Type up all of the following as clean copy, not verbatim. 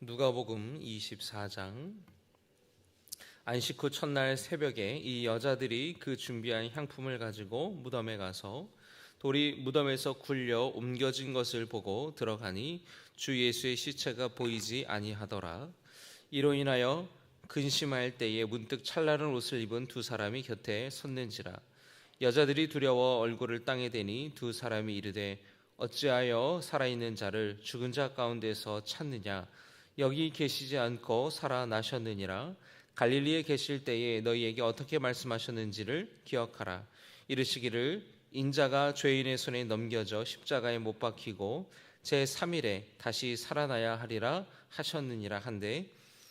누가복음 24장. 안식 후 첫날 새벽에 이 여자들이 그 준비한 향품을 가지고 무덤에 가서 돌이 무덤에서 굴려 옮겨진 것을 보고 들어가니 주 예수의 시체가 보이지 아니하더라. 이로 인하여 근심할 때에 문득 찰나른 옷을 입은 두 사람이 곁에 섰는지라. 여자들이 두려워 얼굴을 땅에 대니 두 사람이 이르되 어찌하여 살아있는 자를 죽은 자 가운데서 찾느냐? 여기 계시지 않고 살아나셨느니라. 갈릴리에 계실 때에 너희에게 어떻게 말씀하셨는지를 기억하라. 이르시기를 인자가 죄인의 손에 넘겨져 십자가에 못 박히고 제3일에 다시 살아나야 하리라 하셨느니라 한데,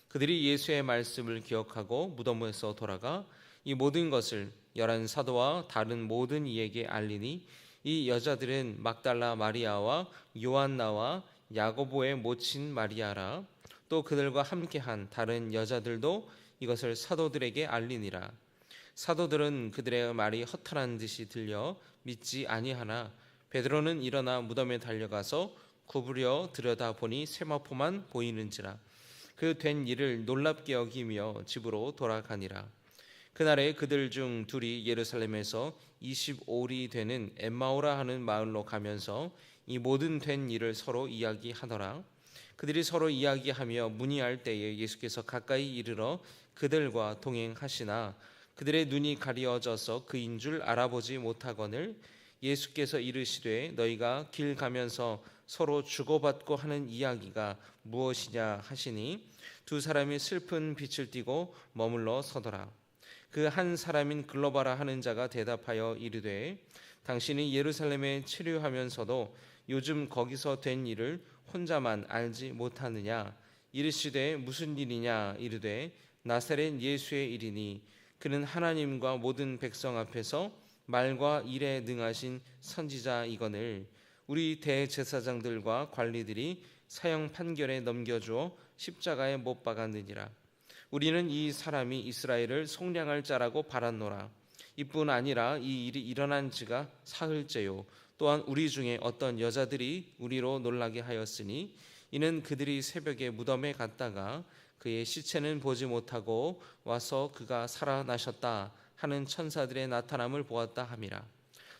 그들이 예수의 말씀을 기억하고 무덤에서 돌아가 이 모든 것을 열한 사도와 다른 모든 이에게 알리니, 이 여자들은 막달라 마리아와 요한나와 야고보의 모친 마리아라. 또 그들과 함께한 다른 여자들도 이것을 사도들에게 알리니라. 사도들은 그들의 말이 허탄한 듯이 들려 믿지 아니하나 베드로는 일어나 무덤에 달려가서 구부려 들여다보니 세마포만 보이는지라. 그 된 일을 놀랍게 여기며 집으로 돌아가니라. 그날에 그들 중 둘이 예루살렘에서 25리 되는 엠마오라 하는 마을로 가면서 이 모든 된 일을 서로 이야기하더라. 그들이 서로 이야기하며 문의할 때에 예수께서 가까이 이르러 그들과 동행하시나 그들의 눈이 가려져서 그인 줄 알아보지 못하거늘, 예수께서 이르시되 너희가 길 가면서 서로 주고받고 하는 이야기가 무엇이냐 하시니, 두 사람이 슬픈 빛을 띠고 머물러 서더라. 그 한 사람인 글로바라 하는 자가 대답하여 이르되 당신이 예루살렘에 체류하면서도 요즘 거기서 된 일을 혼자만 알지 못하느냐? 이르시되 무슨 일이냐? 이르되 나사렛 예수의 일이니 그는 하나님과 모든 백성 앞에서 말과 일에 능하신 선지자이거늘 우리 대제사장들과 관리들이 사형 판결에 넘겨주어 십자가에 못 박았느니라. 우리는 이 사람이 이스라엘을 속량할 자라고 바랐노라. 이뿐 아니라 이 일이 일어난 지가 사흘째요. 또한 우리 중에 어떤 여자들이 우리로 놀라게 하였으니, 이는 그들이 새벽에 무덤에 갔다가 그의 시체는 보지 못하고 와서 그가 살아나셨다 하는 천사들의 나타남을 보았다 함이라.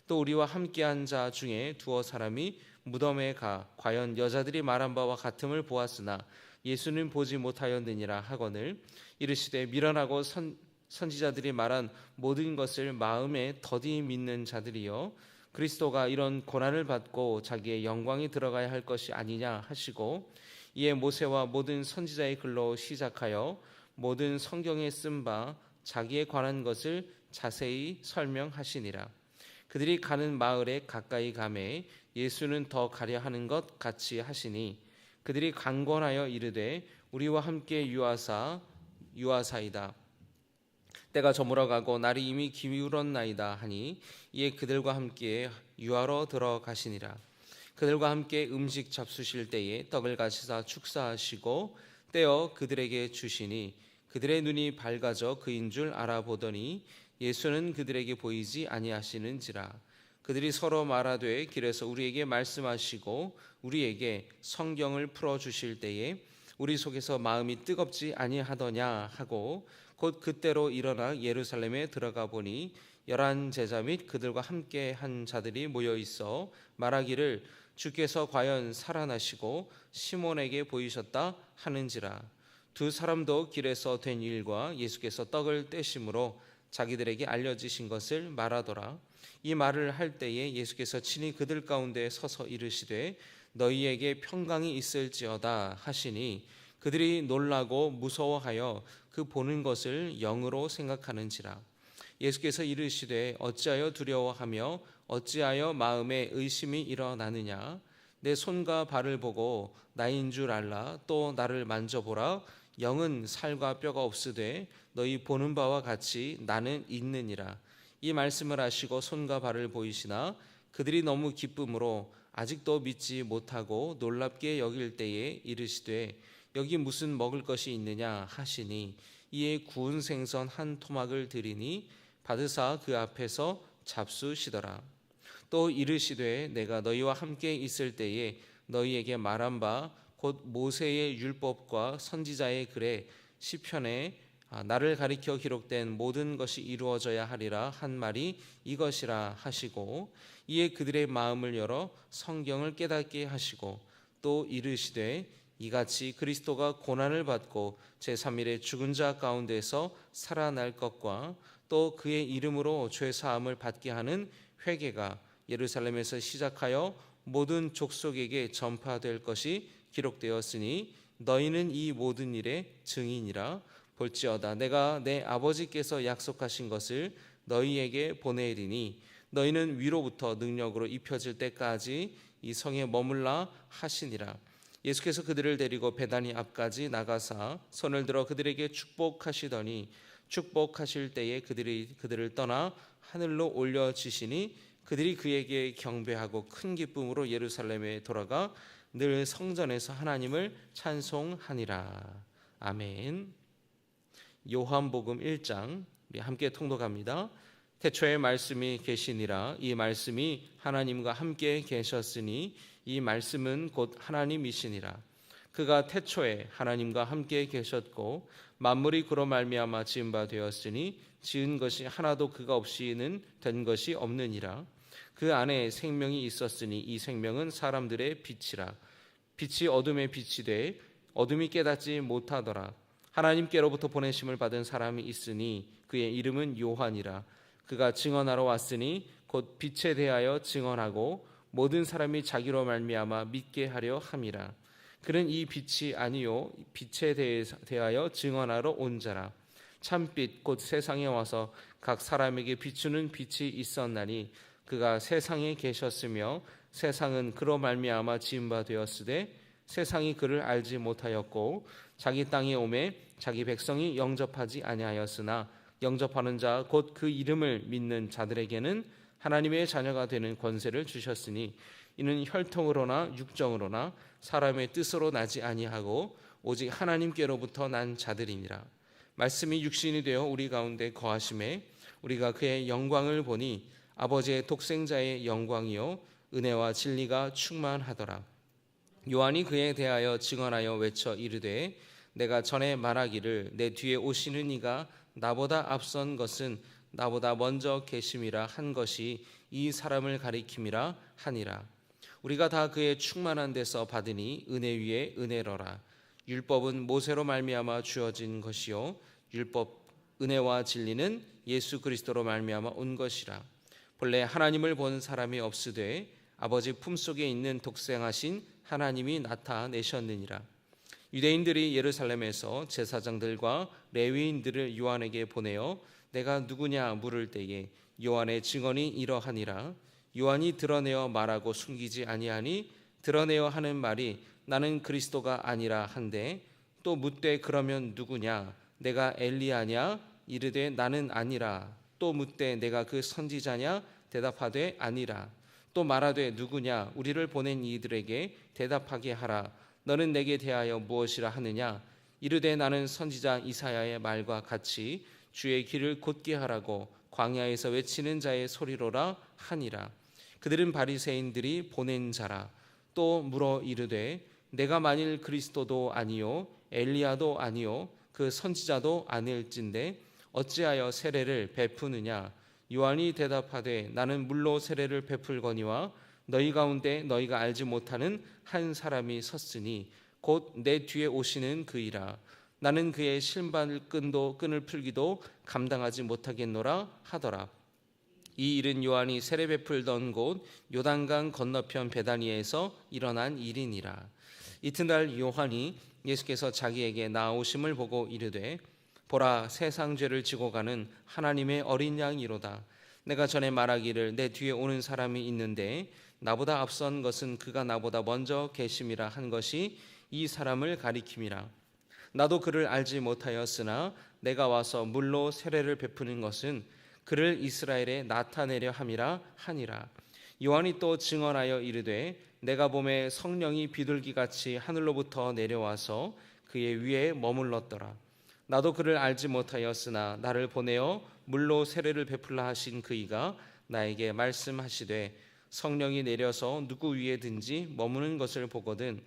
또 우리와 함께한 자 중에 두어 사람이 무덤에 가 과연 여자들이 말한 바와 같음을 보았으나 예수는 보지 못하였느니라 하거늘, 이르시되 미련하고 선지자들이 말한 모든 것을 마음에 더디 믿는 자들이여, 그리스도가 이런 고난을 받고 자기의 영광이 들어가야 할 것이 아니냐 하시고, 이에 모세와 모든 선지자의 글로 시작하여 모든 성경에 쓴 바 자기에 관한 것을 자세히 설명하시니라. 그들이 가는 마을에 가까이 가매 예수는 더 가려 하는 것 같이 하시니, 그들이 강권하여 이르되 우리와 함께 유하사이다. 때가 저물어가고 날이 이미 기울었나이다 하니, 이에 그들과 함께 유하러 들어가시니라. 그들과 함께 음식 잡수실 때에 떡을 가시사 축사하시고 떼어 그들에게 주시니, 그들의 눈이 밝아져 그인 줄 알아보더니 예수는 그들에게 보이지 아니하시는지라. 그들이 서로 말하되 길에서 우리에게 말씀하시고 우리에게 성경을 풀어주실 때에 우리 속에서 마음이 뜨겁지 아니하더냐 하고, 곧 그때로 일어나 예루살렘에 들어가 보니 11 제자 및 그들과 함께 한 자들이 모여 있어 말하기를 주께서 과연 살아나시고 시몬에게 보이셨다 하는지라. 두 사람도 길에서 된 일과 예수께서 떡을 떼심으로 자기들에게 알려지신 것을 말하더라. 이 말을 할 때에 예수께서 친히 그들 가운데 서서 이르시되 너희에게 평강이 있을지어다 하시니, 그들이 놀라고 무서워하여 그 보는 것을 영으로 생각하는지라. 예수께서 이르시되 어찌하여 두려워하며 어찌하여 마음에 의심이 일어나느냐? 내 손과 발을 보고 나인 줄 알라. 또 나를 만져보라. 영은 살과 뼈가 없으되 너희 보는 바와 같이 나는 있느니라. 이 말씀을 하시고 손과 발을 보이시나 그들이 너무 기쁨으로 아직도 믿지 못하고 놀랍게 여길 때에 이르시되 여기 무슨 먹을 것이 있느냐 하시니, 이에 구운 생선 한 토막을 드리니 받으사 그 앞에서 잡수시더라. 또 이르시되 내가 너희와 함께 있을 때에 너희에게 말한 바 곧 모세의 율법과 선지자의 글에 시편에 나를 가리켜 기록된 모든 것이 이루어져야 하리라 한 말이 이것이라 하시고, 이에 그들의 마음을 열어 성경을 깨닫게 하시고, 또 이르시되 이같이 그리스도가 고난을 받고 제3일에 죽은 자 가운데서 살아날 것과 또 그의 이름으로 죄 사함을 받게 하는 회개가 예루살렘에서 시작하여 모든 족속에게 전파될 것이 기록되었으니 너희는 이 모든 일의 증인이라. 볼지어다 내가 내 아버지께서 약속하신 것을 너희에게 보내리니 너희는 위로부터 능력으로 입혀질 때까지 이 성에 머물라 하시니라. 예수께서 그들을 데리고 베다니 앞까지 나가사 손을 들어 그들에게 축복하시더니 축복하실 때에 그들이 그들을 떠나 하늘로 올려지시니 그들이 그에게 경배하고 큰 기쁨으로 예루살렘에 돌아가 늘 성전에서 하나님을 찬송하니라. 아멘. 요한복음 1장 우리 함께 통독합니다. 태초에 말씀이 계시니라. 이 말씀이 하나님과 함께 계셨으니 이 말씀은 곧 하나님이시니라. 그가 태초에 하나님과 함께 계셨고 만물이 그로 말미암아 지은 바 되었으니 지은 것이 하나도 그가 없이는 된 것이 없느니라. 그 안에 생명이 있었으니 이 생명은 사람들의 빛이라. 빛이 어둠에 빛이 돼 어둠이 깨닫지 못하더라. 하나님께로부터 보내심을 받은 사람이 있으니 그의 이름은 요한이라. 그가 증언하러 왔으니 곧 빛에 대하여 증언하고 모든 사람이 자기로 말미암아 믿게 하려 함이라. 그는 이 빛이 아니요 빛에 대하여 증언하러 온 자라. 참빛 곧 세상에 와서 각 사람에게 비추는 빛이 있었나니 그가 세상에 계셨으며 세상은 그로 말미암아 지은 바 되었으되 세상이 그를 알지 못하였고 자기 땅에 오매 자기 백성이 영접하지 아니하였으나 영접하는 자 곧 그 이름을 믿는 자들에게는 하나님의 자녀가 되는 권세를 주셨으니 이는 혈통으로나 육정으로나 사람의 뜻으로 나지 아니하고 오직 하나님께로부터 난 자들이니라. 말씀이 육신이 되어 우리 가운데 거하심에 우리가 그의 영광을 보니 아버지의 독생자의 영광이요 은혜와 진리가 충만하더라. 요한이 그에 대하여 증언하여 외쳐 이르되 내가 전에 말하기를 내 뒤에 오시는 이가 나보다 앞선 것은 나보다 먼저 계심이라 한 것이 이 사람을 가리킴이라 하니라. 우리가 다 그의 충만한 데서 받으니 은혜 위에 은혜로라. 율법은 모세로 말미암아 주어진 것이요 율법 은혜와 진리는 예수 그리스도로 말미암아 온 것이라. 본래 하나님을 본 사람이 없으되 아버지 품속에 있는 독생하신 하나님이 나타내셨느니라. 유대인들이 예루살렘에서 제사장들과 레위인들을 요한에게 보내어 내가 누구냐 물을 때에 요한의 증언이 이러하니라. 요한이 드러내어 말하고 숨기지 아니하니 드러내어 하는 말이 나는 그리스도가 아니라 한데 또 묻되 그러면 누구냐 내가 엘리야냐 이르되 나는 아니라. 또 묻되 내가 그 선지자냐 대답하되 아니라. 또 말하되 누구냐 우리를 보낸 이들에게 대답하게 하라. 너는 내게 대하여 무엇이라 하느냐 이르되 나는 선지자 이사야의 말과 같이 주의 길을 곧게 하라고 광야에서 외치는 자의 소리로라 하니라. 그들은 바리새인들이 보낸 자라. 또 물어 이르되 내가 만일 그리스도도 아니요 엘리야도 아니요 그 선지자도 아닐진데 어찌하여 세례를 베푸느냐. 요한이 대답하되 나는 물로 세례를 베풀거니와 너희 가운데 너희가 알지 못하는 한 사람이 섰으니 곧 내 뒤에 오시는 그이라. 나는 그의 신발 끈을 풀기도 감당하지 못하겠노라 하더라. 이 일은 요한이 세례 베풀던 곳 요단강 건너편 베다니에서 일어난 일이니라. 이튿날 요한이 예수께서 자기에게 나오심을 보고 이르되 보라 세상 죄를 지고 가는 하나님의 어린 양이로다. 내가 전에 말하기를 내 뒤에 오는 사람이 있는데 나보다 앞선 것은 그가 나보다 먼저 계심이라 한 것이 이 사람을 가리킴이라. 나도 그를 알지 못하였으나 내가 와서 물로 세례를 베푸는 것은 그를 이스라엘에 나타내려 함이라 하니라. 요한이 또 증언하여 이르되 내가 보매 성령이 비둘기같이 하늘로부터 내려와서 그의 위에 머물렀더라. 나도 그를 알지 못하였으나 나를 보내어 물로 세례를 베풀라 하신 그이가 나에게 말씀하시되 성령이 내려서 누구 위에든지 머무는 것을 보거든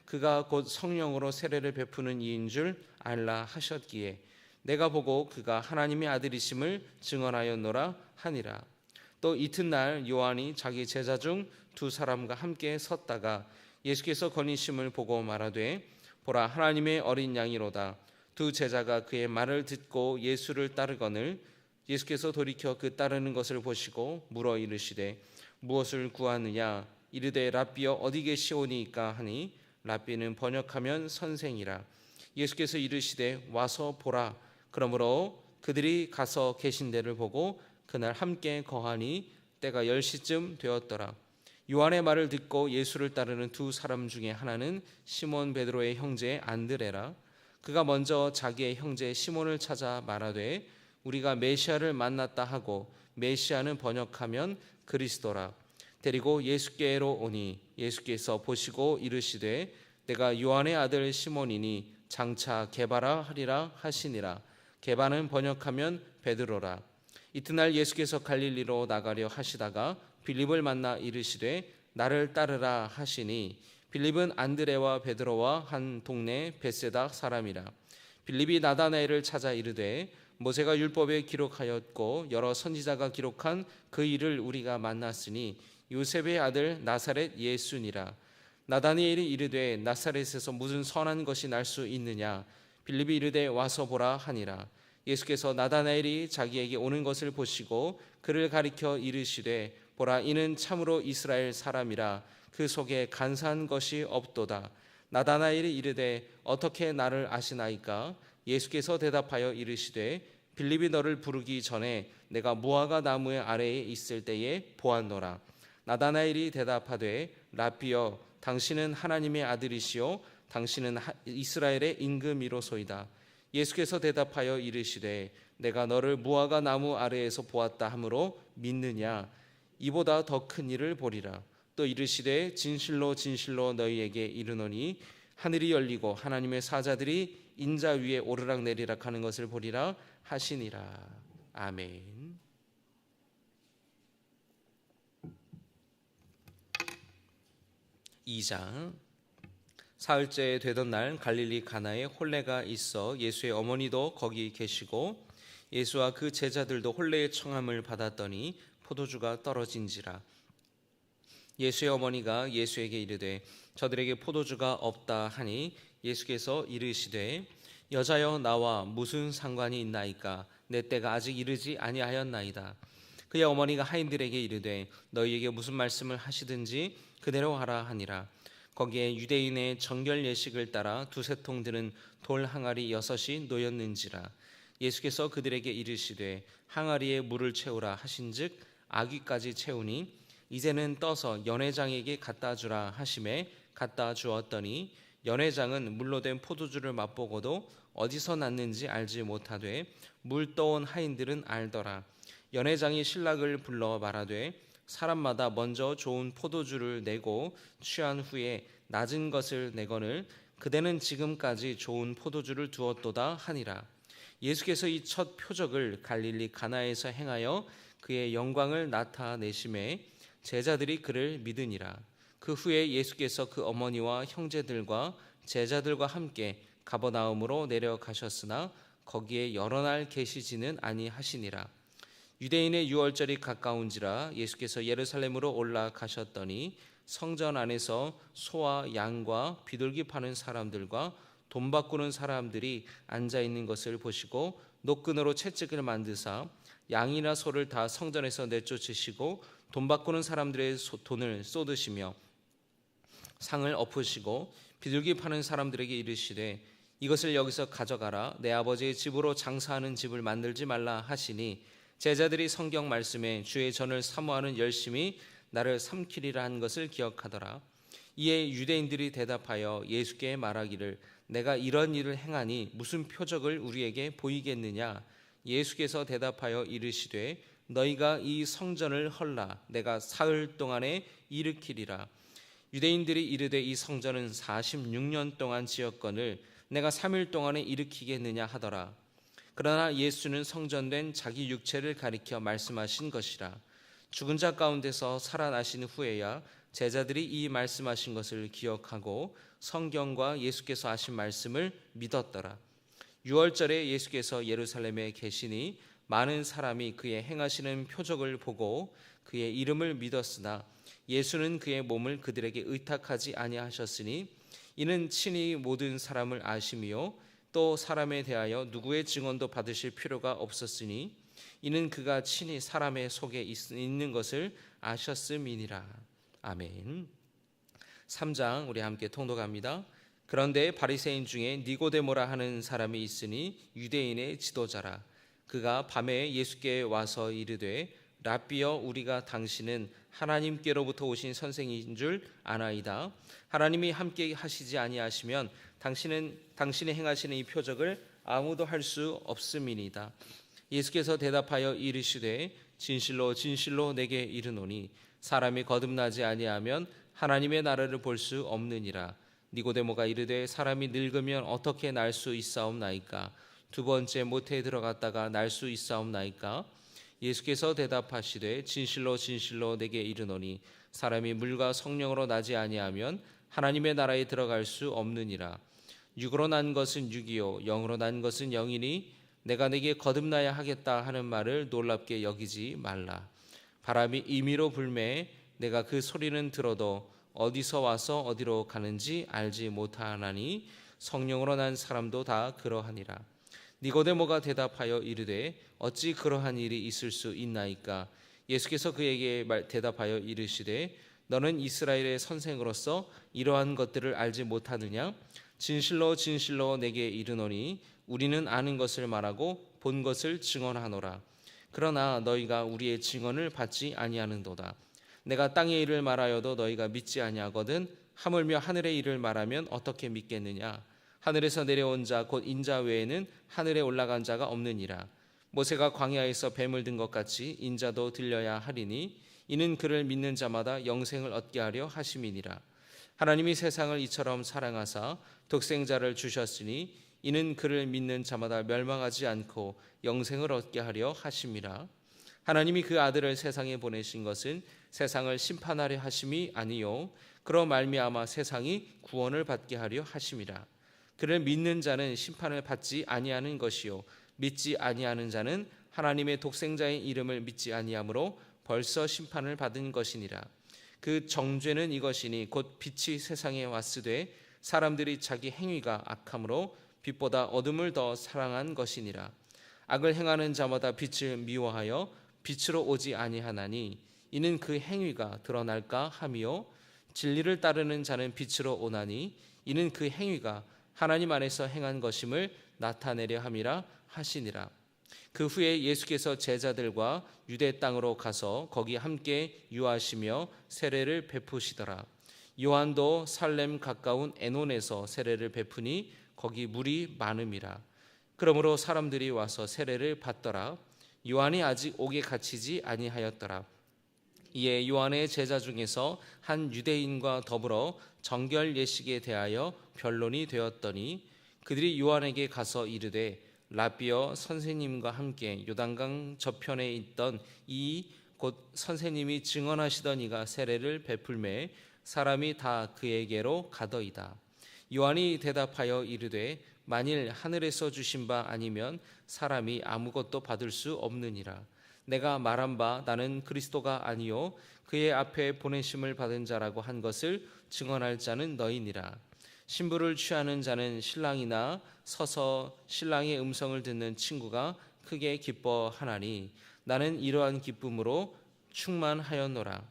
그가 곧 성령으로 세례를 베푸는 이인 줄 알라 하셨기에 내가 보고 그가 하나님의 아들이심을 증언하였노라 하니라. 또 이튿날 요한이 자기 제자 중 두 사람과 함께 섰다가 예수께서 거니심을 보고 말하되 보라 하나님의 어린 양이로다. 두 제자가 그의 말을 듣고 예수를 따르거늘 예수께서 돌이켜 그 따르는 것을 보시고 물어 이르시되 무엇을 구하느냐 이르되 랍비여 어디 계시오니이까 하니 랍비는 번역하면 선생이라. 예수께서 이르시되 와서 보라. 그러므로 그들이 가서 계신 데를 보고 그날 함께 거하니 때가 10시쯤 되었더라. 요한의 말을 듣고 예수를 따르는 두 사람 중에 하나는 시몬 베드로의 형제 안드레라. 그가 먼저 자기의 형제 시몬을 찾아 말하되 우리가 메시아를 만났다 하고 메시아는 번역하면 그리스도라. 데리고 예수께로 오니 예수께서 보시고 이르시되 내가 요한의 아들 시몬이니 장차 게바라 하리라 하시니라. 게바는 번역하면 베드로라. 이튿날 예수께서 갈릴리로 나가려 하시다가 빌립을 만나 이르시되 나를 따르라 하시니 빌립은 안드레와 베드로와 한 동네 벳세다 사람이라. 빌립이 나다나엘을 찾아 이르되 모세가 율법에 기록하였고 여러 선지자가 기록한 그 일을 우리가 만났으니 요셉의 아들 나사렛 예수니라. 나다나엘이 이르되 나사렛에서 무슨 선한 것이 날 수 있느냐. 빌립이 이르되 와서 보라 하니라. 예수께서 나다나엘이 자기에게 오는 것을 보시고 그를 가리켜 이르시되 보라 이는 참으로 이스라엘 사람이라. 그 속에 간사한 것이 없도다. 나다나엘이 이르되 어떻게 나를 아시나이까. 예수께서 대답하여 이르시되 빌립이 너를 부르기 전에 내가 무화과 나무의 아래에 있을 때에 보았노라. 나다나엘이 대답하되 랍비여 당신은 하나님의 아들이시요 당신은 이스라엘의 임금이로소이다. 예수께서 대답하여 이르시되 내가 너를 무화과 나무 아래에서 보았다 하므로 믿느냐. 이보다 더 큰 일을 보리라. 또 이르시되 진실로 진실로 너희에게 이르노니 하늘이 열리고 하나님의 사자들이 인자 위에 오르락 내리락 하는 것을 보리라 하시니라. 아멘. (2장) 사흘째 되던 날 갈릴리 가나에 혼례가 있어 예수의 어머니도 거기 계시고 예수와 그 제자들도 혼례의 청함을 받았더니 포도주가 떨어진지라. 예수의 어머니가 예수에게 이르되 저들에게 포도주가 없다 하니 예수께서 이르시되 여자여 나와 무슨 상관이 있나이까. 내 때가 아직 이르지 아니하였나이다. 그의 어머니가 하인들에게 이르되 너희에게 무슨 말씀을 하시든지 그대로 하라 하니라. 거기에 유대인의 정결 예식을 따라 두세 통 드는 돌 항아리 6이 놓였는지라. 예수께서 그들에게 이르시되 항아리에 물을 채우라 하신즉 아귀까지 채우니 이제는 떠서 연회장에게 갖다 주라 하심에 갖다 주었더니 연회장은 물로 된 포도주를 맛보고도 어디서 났는지 알지 못하되 물 떠온 하인들은 알더라. 연회장이 신랑을 불러 말하되 사람마다 먼저 좋은 포도주를 내고 취한 후에 낮은 것을 내거늘 그대는 지금까지 좋은 포도주를 두었도다 하니라. 예수께서 이 첫 표적을 갈릴리 가나에서 행하여 그의 영광을 나타내심에 제자들이 그를 믿으니라. 그 후에 예수께서 그 어머니와 형제들과 제자들과 함께 가버나움으로 내려가셨으나 거기에 여러 날 계시지는 아니하시니라. 유대인의 유월절이 가까운지라 예수께서 예루살렘으로 올라가셨더니 성전 안에서 소와 양과 비둘기 파는 사람들과 돈 바꾸는 사람들이 앉아 있는 것을 보시고 노끈으로 채찍을 만드사 양이나 소를 다 성전에서 내쫓으시고 돈 바꾸는 사람들의 돈을 쏟으시며 상을 엎으시고 비둘기 파는 사람들에게 이르시되 이것을 여기서 가져가라. 내 아버지의 집으로 장사하는 집을 만들지 말라 하시니 제자들이 성경 말씀에 주의 전을 사모하는 열심이 나를 삼키리라 한 것을 기억하더라. 이에 유대인들이 대답하여 예수께 말하기를 내가 이런 일을 행하니 무슨 표적을 우리에게 보이겠느냐. 예수께서 대답하여 이르시되 너희가 이 성전을 헐라. 내가 사흘 동안에 일으키리라. 유대인들이 이르되 이 성전은 46년 동안 지었거늘 내가 3일 동안에 일으키겠느냐 하더라. 그러나 예수는 성전된 자기 육체를 가리켜 말씀하신 것이라. 죽은 자 가운데서 살아나신 후에야 제자들이 이 말씀하신 것을 기억하고 성경과 예수께서 하신 말씀을 믿었더라. 유월절에 예수께서 예루살렘에 계시니 많은 사람이 그의 행하시는 표적을 보고 그의 이름을 믿었으나 예수는 그의 몸을 그들에게 의탁하지 아니하셨으니 이는 친히 모든 사람을 아심이요 또 사람에 대하여 누구의 증언도 받으실 필요가 없었으니 이는 그가 친히 사람의 속에 있는 것을 아셨음이니라. 아멘. 3장 우리 함께 통독합니다. 그런데 바리새인 중에 니고데모라 하는 사람이 있으니 유대인의 지도자라. 그가 밤에 예수께 와서 이르되 랍비여, 우리가 당신은 하나님께로부터 오신 선생인 줄 아나이다. 하나님이 함께 하시지 아니하시면 당신이 행하시는 이 표적을 아무도 할 수 없음이니이다. 예수께서 대답하여 이르시되 진실로 진실로 내게 이르노니 사람이 거듭나지 아니하면 하나님의 나라를 볼 수 없느니라. 니고데모가 이르되 사람이 늙으면 어떻게 날 수 있사옵나이까? 두 번째 모태에 들어갔다가 날 수 있사옵나이까? 예수께서 대답하시되 진실로 진실로 내게 이르노니 사람이 물과 성령으로 나지 아니하면 하나님의 나라에 들어갈 수 없느니라. 육으로 난 것은 육이요 영으로 난 것은 영이니 내가 내게 거듭나야 하겠다 하는 말을 놀랍게 여기지 말라. 바람이 임의로 불매 내가 그 소리는 들어도 어디서 와서 어디로 가는지 알지 못하나니 성령으로 난 사람도 다 그러하니라. 니고데모가 대답하여 이르되 어찌 그러한 일이 있을 수 있나이까? 예수께서 그에게 대답하여 이르시되 너는 이스라엘의 선생으로서 이러한 것들을 알지 못하느냐? 진실로 진실로 내게 이르노니 우리는 아는 것을 말하고 본 것을 증언하노라. 그러나 너희가 우리의 증언을 받지 아니하는도다. 내가 땅의 일을 말하여도 너희가 믿지 아니하거든 하물며 하늘의 일을 말하면 어떻게 믿겠느냐? 하늘에서 내려온 자 곧 인자 외에는 하늘에 올라간 자가 없느니라. 모세가 광야에서 뱀을 든 것 같이 인자도 들려야 하리니 이는 그를 믿는 자마다 영생을 얻게 하려 하심이니라. 하나님이 세상을 이처럼 사랑하사 독생자를 주셨으니 이는 그를 믿는 자마다 멸망하지 않고 영생을 얻게 하려 하심이라. 하나님이 그 아들을 세상에 보내신 것은 세상을 심판하려 하심이 아니요 그로 말미암아 세상이 구원을 받게 하려 하심이라. 그를 믿는 자는 심판을 받지 아니하는 것이요 믿지 아니하는 자는 하나님의 독생자의 이름을 믿지 아니하므로 벌써 심판을 받은 것이니라. 그 정죄는 이것이니 곧 빛이 세상에 왔으되 사람들이 자기 행위가 악함으로 빛보다 어둠을 더 사랑한 것이니라. 악을 행하는 자마다 빛을 미워하여 빛으로 오지 아니하나니 이는 그 행위가 드러날까 함이요 진리를 따르는 자는 빛으로 오나니 이는 그 행위가 하나님 안에서 행한 것임을 나타내려 함이라 하시니라. 그 후에 예수께서 제자들과 유대 땅으로 가서 거기 함께 유하시며 세례를 베푸시더라. 요한도 살렘 가까운 에논에서 세례를 베푸니 거기 물이 많음이라. 그러므로 사람들이 와서 세례를 받더라. 요한이 아직 옥에 갇히지 아니하였더라. 이에 요한의 제자 중에서 한 유대인과 더불어 정결 예식에 대하여 변론이 되었더니 그들이 요한에게 가서 이르되 랍비여, 선생님과 함께 요단강 저편에 있던 이 곧 선생님이 증언하시던 이가 세례를 베풀매 사람이 다 그에게로 가더이다. 요한이 대답하여 이르되 만일 하늘에서 주신 바 아니면 사람이 아무것도 받을 수 없느니라. 내가 말한 바 나는 그리스도가 아니요 그의 앞에 보내심을 받은 자라고 한 것을 증언할 자는 너희니라. 신부를 취하는 자는 신랑이나 서서 신랑의 음성을 듣는 친구가 크게 기뻐하나니 나는 이러한 기쁨으로 충만하였노라.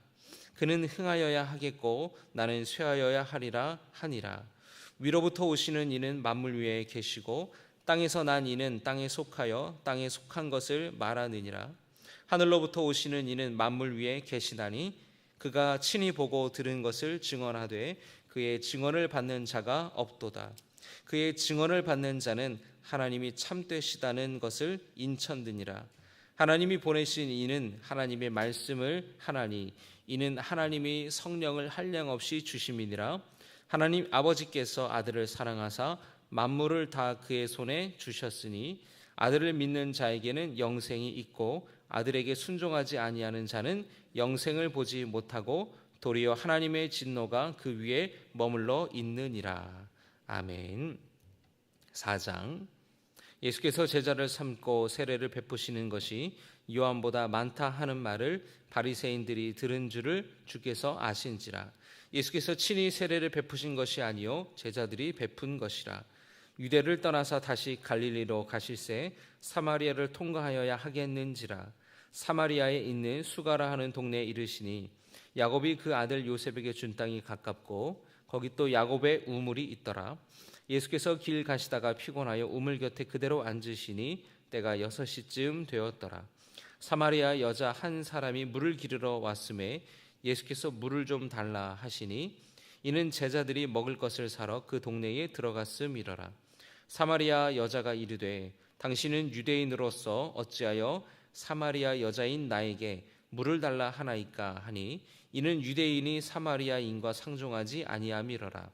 그는 흥하여야 하겠고 나는 쇠하여야 하리라 하니라. 위로부터 오시는 이는 만물 위에 계시고 땅에서 난 이는 땅에 속하여 땅에 속한 것을 말하느니라. 하늘로부터 오시는 이는 만물 위에 계시다니 그가 친히 보고 들은 것을 증언하되 그의 증언을 받는 자가 없도다. 그의 증언을 받는 자는 하나님이 참되시다는 것을 인천드니라. 하나님이 보내신 이는 하나님의 말씀을 하나니 이는 하나님이 성령을 한량없이 주심이니라. 하나님 아버지께서 아들을 사랑하사 만물을 다 그의 손에 주셨으니 아들을 믿는 자에게는 영생이 있고 아들에게 순종하지 아니하는 자는 영생을 보지 못하고 도리어 하나님의 진노가 그 위에 머물러 있느니라. 아멘. 4장. 예수께서 제자를 삼고 세례를 베푸시는 것이 요한보다 많다 하는 말을 바리새인들이 들은 줄을 주께서 아신지라. 예수께서 친히 세례를 베푸신 것이 아니요 제자들이 베푼 것이라. 유대를 떠나서 다시 갈릴리로 가실새 사마리아를 통과하여야 하겠는지라. 사마리아에 있는 수가라 하는 동네에 이르시니 야곱이 그 아들 요셉에게 준 땅이 가깝고 거기 또 야곱의 우물이 있더라. 예수께서 길 가시다가 피곤하여 우물 곁에 그대로 앉으시니 때가 6시쯤 되었더라. 사마리아 여자 한 사람이 물을 기르러 왔음에 예수께서 물을 좀 달라 하시니 이는 제자들이 먹을 것을 사러 그 동네에 들어갔음이러라. 사마리아 여자가 이르되 당신은 유대인으로서 어찌하여 사마리아 여자인 나에게 물을 달라 하나이까 하니 이는 유대인이 사마리아인과 상종하지 아니함이러라.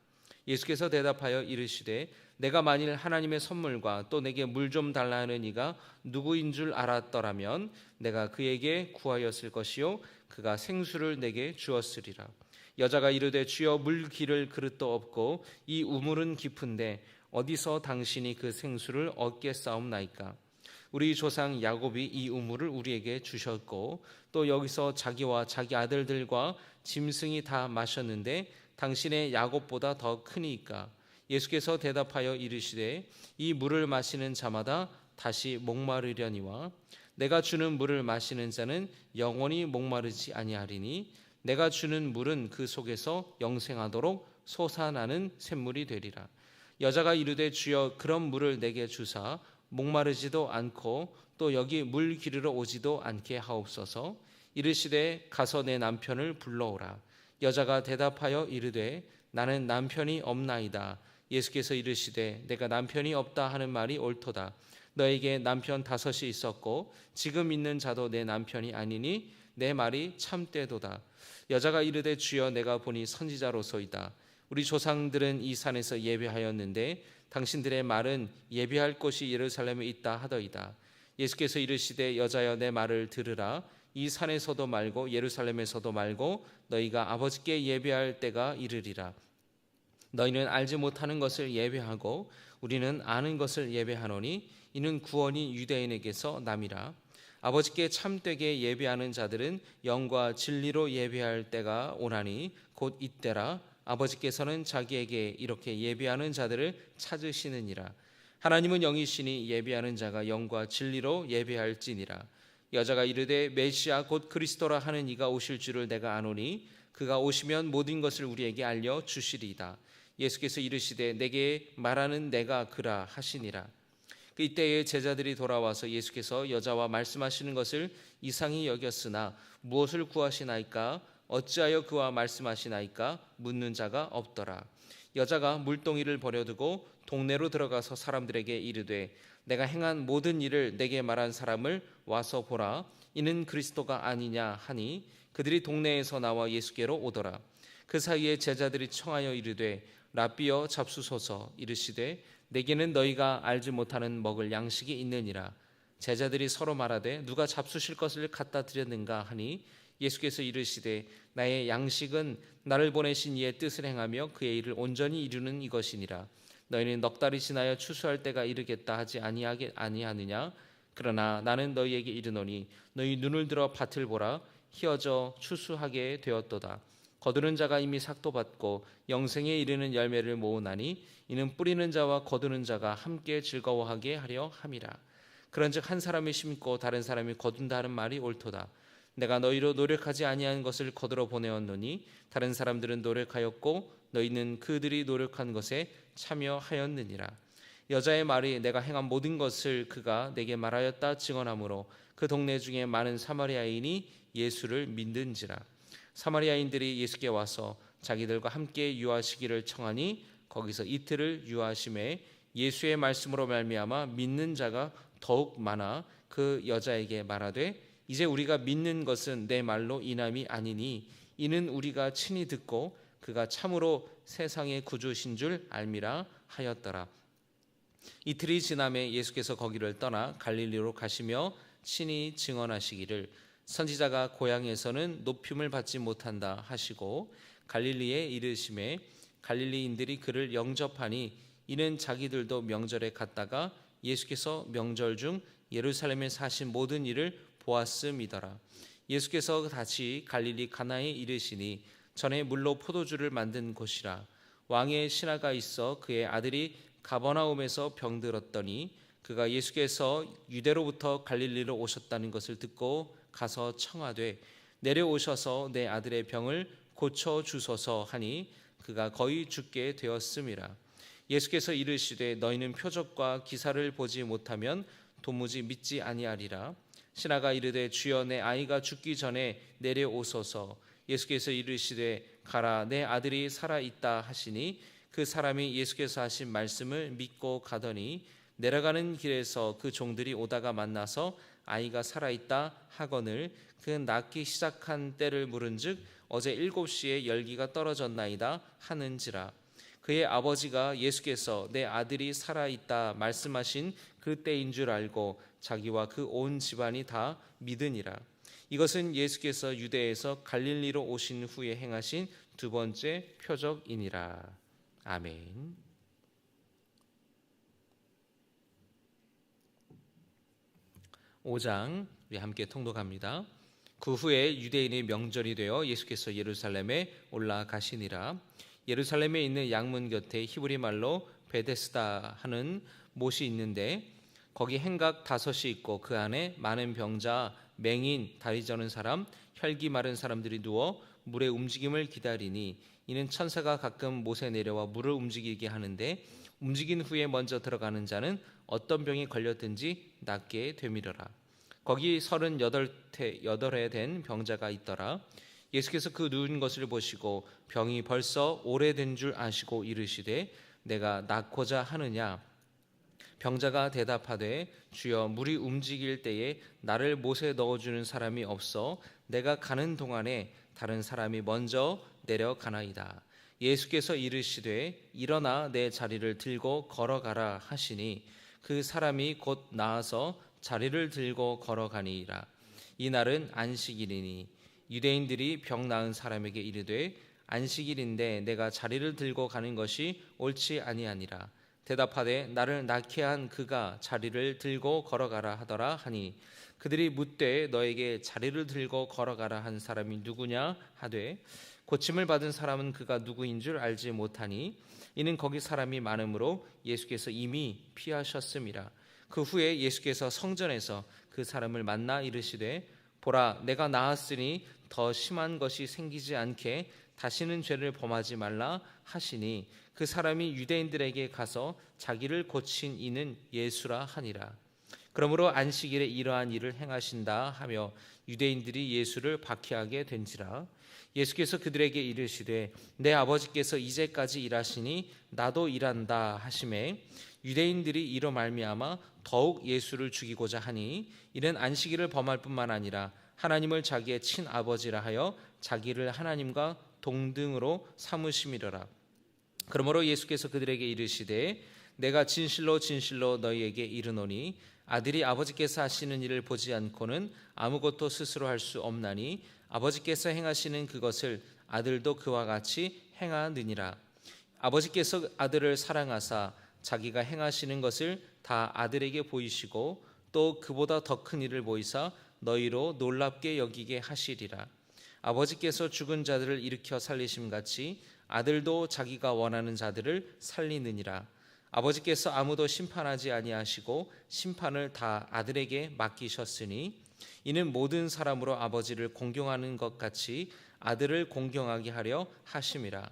예수께서 대답하여 이르시되 내가 만일 하나님의 선물과 또 내게 물 좀 달라 하는 이가 누구인 줄 알았더라면 내가 그에게 구하였을 것이요 그가 생수를 내게 주었으리라. 여자가 이르되 주여 물 기를 그릇도 없고 이 우물은 깊은데 어디서 당신이 그 생수를 얻겠사옵나이까. 우리 조상 야곱이 이 우물을 우리에게 주셨고 또 여기서 자기와 자기 아들들과 짐승이 다 마셨는데 당신의 야곱보다 더 크니까. 예수께서 대답하여 이르시되 이 물을 마시는 자마다 다시 목마르려니와 내가 주는 물을 마시는 자는 영원히 목마르지 아니하리니 내가 주는 물은 그 속에서 영생하도록 솟아나는 샘물이 되리라. 여자가 이르되 주여 그런 물을 내게 주사 목마르지도 않고 또 여기 물 기르러 오지도 않게 하옵소서. 이르시되 가서 내 남편을 불러오라. 여자가 대답하여 이르되 나는 남편이 없나이다. 예수께서 이르시되 내가 남편이 없다 하는 말이 옳도다. 너에게 남편 5이 있었고 지금 있는 자도 내 남편이 아니니 내 말이 참되도다. 여자가 이르되 주여 내가 보니 선지자로소이다. 우리 조상들은 이 산에서 예배하였는데 당신들의 말은 예배할 곳이 예루살렘에 있다 하더이다. 예수께서 이르시되 여자여 내 말을 들으라. 이 산에서도 말고 예루살렘에서도 말고 너희가 아버지께 예배할 때가 이르리라. 너희는 알지 못하는 것을 예배하고 우리는 아는 것을 예배하노니 이는 구원이 유대인에게서 남이라. 아버지께 참되게 예배하는 자들은 영과 진리로 예배할 때가 오나니 곧 이때라. 아버지께서는 자기에게 이렇게 예배하는 자들을 찾으시느니라. 하나님은 영이시니 예배하는 자가 영과 진리로 예배할지니라. 여자가 이르되 메시아 곧 그리스도라 하는 이가 오실 줄을 내가 아노니 그가 오시면 모든 것을 우리에게 알려 주시리이다. 예수께서 이르시되 내게 말하는 내가 그라 하시니라. 이때에 제자들이 돌아와서 예수께서 여자와 말씀하시는 것을 이상히 여겼으나 무엇을 구하시나이까 어찌하여 그와 말씀하시나이까 묻는 자가 없더라. 여자가 물동이를 버려두고 동네로 들어가서 사람들에게 이르되 내가 행한 모든 일을 내게 말한 사람을 와서 보라. 이는 그리스도가 아니냐 하니 그들이 동네에서 나와 예수께로 오더라. 그 사이에 제자들이 청하여 이르되 랍비여 잡수소서. 이르시되 내게는 너희가 알지 못하는 먹을 양식이 있느니라. 제자들이 서로 말하되 누가 잡수실 것을 갖다 드렸는가 하니 예수께서 이르시되 나의 양식은 나를 보내신 이의 뜻을 행하며 그의 일을 온전히 이루는 이것이니라. 너희는 넉 달이 지나여 추수할 때가 이르겠다 하지 아니하느냐. 그러나 나는 너희에게 이르노니 너희 눈을 들어 밭을 보라. 희어져 추수하게 되었도다. 거두는 자가 이미 삭도 받고 영생에 이르는 열매를 모으나니 이는 뿌리는 자와 거두는 자가 함께 즐거워하게 하려 함이라. 그런즉 한 사람이 심고 다른 사람이 거둔다 하는 말이 옳도다. 내가 너희로 노력하지 아니한 것을 거두러 보내었노니 다른 사람들은 노력하였고 너희는 그들이 노력한 것에 참여하였느니라. 여자의 말이 내가 행한 모든 것을 그가 내게 말하였다 증언하므로 그 동네 중에 많은 사마리아인이 예수를 믿는지라. 사마리아인들이 예수께 와서 자기들과 함께 유하시기를 청하니 거기서 이틀을 유하심에 예수의 말씀으로 말미암아 믿는 자가 더욱 많아 그 여자에게 말하되 이제 우리가 믿는 것은 내 말로 인함이 아니니 이는 우리가 친히 듣고 그가 참으로 세상의 구주신 줄 알미라 하였더라. 이틀이 지남에 예수께서 거기를 떠나 갈릴리로 가시며 친히 증언하시기를 선지자가 고향에서는 높임을 받지 못한다 하시고 갈릴리에 이르심에 갈릴리인들이 그를 영접하니 이는 자기들도 명절에 갔다가 예수께서 명절 중 예루살렘에 사신 모든 일을 보았음이더라. 예수께서 다시 갈릴리 가나에 이르시니 전에 물로 포도주를 만든 곳이라. 왕의 신하가 있어 그의 아들이 가버나움에서 병들었더니 그가 예수께서 유대로부터 갈릴리로 오셨다는 것을 듣고 가서 청하되 내려오셔서 내 아들의 병을 고쳐 주소서 하니 그가 거의 죽게 되었음이라. 예수께서 이르시되 너희는 표적과 기사를 보지 못하면 도무지 믿지 아니하리라. 신하가 이르되 주여 내 아이가 죽기 전에 내려오소서. 예수께서 이르시되 가라 내 아들이 살아 있다 하시니 그 사람이 예수께서 하신 말씀을 믿고 가더니 내려가는 길에서 그 종들이 오다가 만나서 아이가 살아 있다 하거늘 그 낳기 시작한 때를 물은즉 어제 7시에 열기가 떨어졌나이다 하는지라. 그의 아버지가 예수께서 내 아들이 살아 있다 말씀하신 그 때인 줄 알고 자기와 그 온 집안이 다 믿으니라. 이것은 예수께서 유대에서 갈릴리로 오신 후에 행하신 두 번째 표적이니라. 아멘. 5장 우리 함께 통독합니다. 그 후에 유대인의 명절이 되어 예수께서 예루살렘에 올라가시니라. 예루살렘에 있는 양문 곁에 히브리 말로 베데스다 하는 못이 있는데 거기 행각 5이 있고 그 안에 많은 병자, 맹인, 다리 저는 사람, 혈기 마른 사람들이 누워 물의 움직임을 기다리니 이는 천사가 가끔 못에 내려와 물을 움직이게 하는데 움직인 후에 먼저 들어가는 자는 어떤 병이 걸렸든지 낫게 되밀어라. 거기 38해 된 병자가 있더라. 예수께서 그 누운 것을 보시고 병이 벌써 오래된 줄 아시고 이르시되 내가 낫고자 하느냐. 병자가 대답하되 주여 물이 움직일 때에 나를 못에 넣어주는 사람이 없어 내가 가는 동안에 다른 사람이 먼저 내려가나이다. 예수께서 이르시되 일어나 내 자리를 들고 걸어가라 하시니 그 사람이 곧 나아서 자리를 들고 걸어가니라. 이날은 안식일이니 유대인들이 병 나은 사람에게 이르되 안식일인데 내가 자리를 들고 가는 것이 옳지 아니하니라. 대답하되 나를 낫게 한 그가 자리를 들고 걸어가라 하더라 하니 그들이 묻되 너에게 자리를 들고 걸어가라 한 사람이 누구냐 하되 고침을 받은 사람은 그가 누구인 줄 알지 못하니 이는 거기 사람이 많으므로 예수께서 이미 피하셨음이라. 그 후에 예수께서 성전에서 그 사람을 만나 이르시되 보라 내가 나았으니 더 심한 것이 생기지 않게 다시는 죄를 범하지 말라 하시니 그 사람이 유대인들에게 가서 자기를 고친 이는 예수라 하니라. 그러므로 안식일에 이러한 일을 행하신다 하며 유대인들이 예수를 박해하게 된지라. 예수께서 그들에게 이르시되 내 아버지께서 이제까지 일하시니 나도 일한다 하시매 유대인들이 이로 말미암아 더욱 예수를 죽이고자 하니 이는 안식일을 범할 뿐만 아니라 하나님을 자기의 친아버지라 하여 자기를 하나님과 동등으로 삼으심이로라. 그러므로 예수께서 그들에게 이르시되 내가 진실로 진실로 너희에게 이르노니 아들이 아버지께서 하시는 일을 보지 않고는 아무것도 스스로 할 수 없나니 아버지께서 행하시는 그것을 아들도 그와 같이 행하느니라. 아버지께서 아들을 사랑하사 자기가 행하시는 것을 다 아들에게 보이시고 또 그보다 더 큰 일을 보이사 너희로 놀랍게 여기게 하시리라. 아버지께서 죽은 자들을 일으켜 살리심같이 아들도 자기가 원하는 자들을 살리느니라. 아버지께서 아무도 심판하지 아니하시고 심판을 다 아들에게 맡기셨으니 이는 모든 사람으로 아버지를 공경하는 것 같이 아들을 공경하게 하려 하심이라.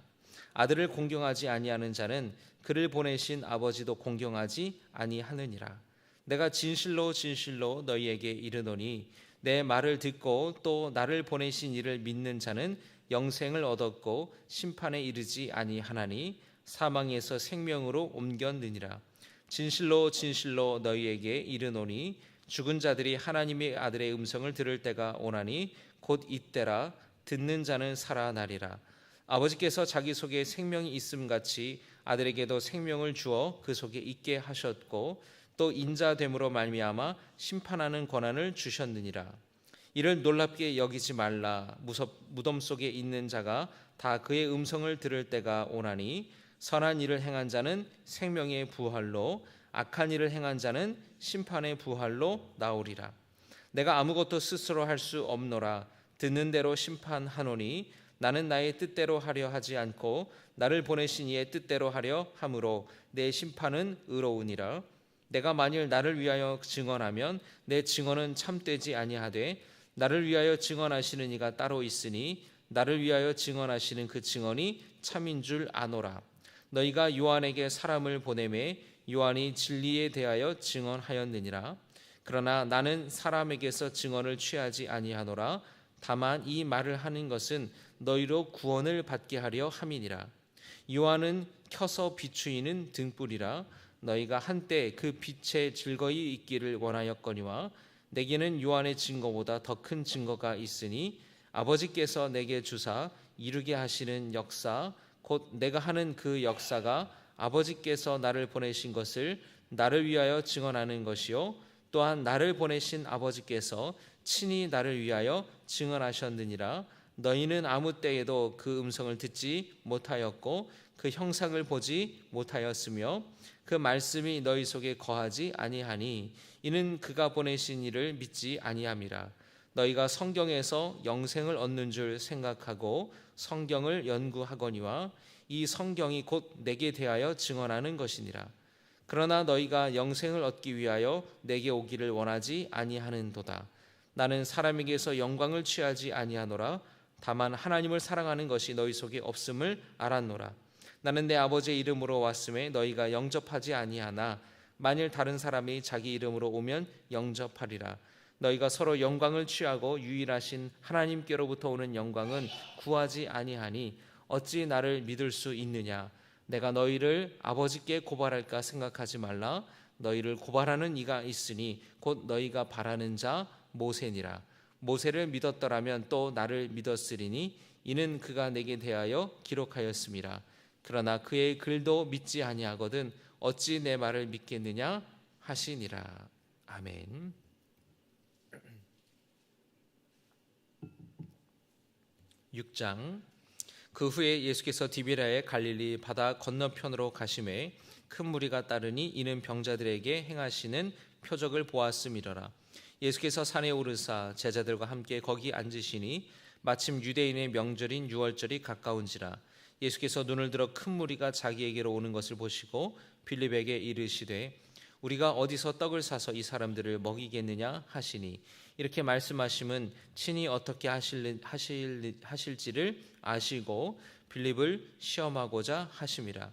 아들을 공경하지 아니하는 자는 그를 보내신 아버지도 공경하지 아니하느니라. 내가 진실로 진실로 너희에게 이르노니 내 말을 듣고 또 나를 보내신 이를 믿는 자는 영생을 얻었고 심판에 이르지 아니하나니 사망에서 생명으로 옮겼느니라. 진실로 진실로 너희에게 이르노니 죽은 자들이 하나님의 아들의 음성을 들을 때가 오나니 곧 이때라. 듣는 자는 살아나리라. 아버지께서 자기 속에 생명이 있음같이 아들에게도 생명을 주어 그 속에 있게 하셨고 또 인자됨으로 말미암아 심판하는 권한을 주셨느니라. 이를 놀랍게 여기지 말라. 무덤 속에 있는 자가 다 그의 음성을 들을 때가 오나니 선한 일을 행한 자는 생명의 부활로, 악한 일을 행한 자는 심판의 부활로 나오리라. 내가 아무것도 스스로 할 수 없노라. 듣는 대로 심판하노니 나는 나의 뜻대로 하려 하지 않고 나를 보내신 이의 뜻대로 하려 함으로 내 심판은 의로우니라. 내가 만일 나를 위하여 증언하면 내 증언은 참되지 아니하되 나를 위하여 증언하시는 이가 따로 있으니 나를 위하여 증언하시는 그 증언이 참인 줄 아노라. 너희가 요한에게 사람을 보내매 요한이 진리에 대하여 증언하였느니라. 그러나 나는 사람에게서 증언을 취하지 아니하노라. 다만 이 말을 하는 것은 너희로 구원을 받게 하려 함이니라. 요한은 켜서 비추이는 등불이라. 너희가 한때 그 빛에 즐거이 있기를 원하였거니와 내게는 요한의 증거보다 더 큰 증거가 있으니 아버지께서 내게 주사 이루게 하시는 역사, 곧 내가 하는 그 역사가 아버지께서 나를 보내신 것을 나를 위하여 증언하는 것이요 또한 나를 보내신 아버지께서 친히 나를 위하여 증언하셨느니라. 너희는 아무 때에도 그 음성을 듣지 못하였고 그 형상을 보지 못하였으며 그 말씀이 너희 속에 거하지 아니하니 이는 그가 보내신 이를 믿지 아니함이라. 너희가 성경에서 영생을 얻는 줄 생각하고 성경을 연구하거니와 이 성경이 곧 내게 대하여 증언하는 것이니라. 그러나 너희가 영생을 얻기 위하여 내게 오기를 원하지 아니하는도다. 나는 사람에게서 영광을 취하지 아니하노라. 다만 하나님을 사랑하는 것이 너희 속에 없음을 알았노라. 나는 내 아버지의 이름으로 왔음에 너희가 영접하지 아니하나 만일 다른 사람이 자기 이름으로 오면 영접하리라. 너희가 서로 영광을 취하고 유일하신 하나님께로부터 오는 영광은 구하지 아니하니 어찌 나를 믿을 수 있느냐. 내가 너희를 아버지께 고발할까 생각하지 말라. 너희를 고발하는 이가 있으니 곧 너희가 바라는 자 모세니라. 모세를 믿었더라면 또 나를 믿었으리니 이는 그가 내게 대하여 기록하였음이라. 그러나 그의 글도 믿지 아니하거든 어찌 내 말을 믿겠느냐 하시니라. 아멘. (6장) 그 후에 예수께서 디베랴의 갈릴리 바다 건너편으로 가심에 큰 무리가 따르니 이는 병자들에게 행하시는 표적을 보았음이로라. 예수께서 산에 오르사 제자들과 함께 거기 앉으시니 마침 유대인의 명절인 유월절이 가까운지라. 예수께서 눈을 들어 큰 무리가 자기에게로 오는 것을 보시고 빌립에게 이르시되 우리가 어디서 떡을 사서 이 사람들을 먹이겠느냐 하시니 이렇게 말씀하심은 친히 어떻게 하실지를 아시고 빌립을 시험하고자 하심이라.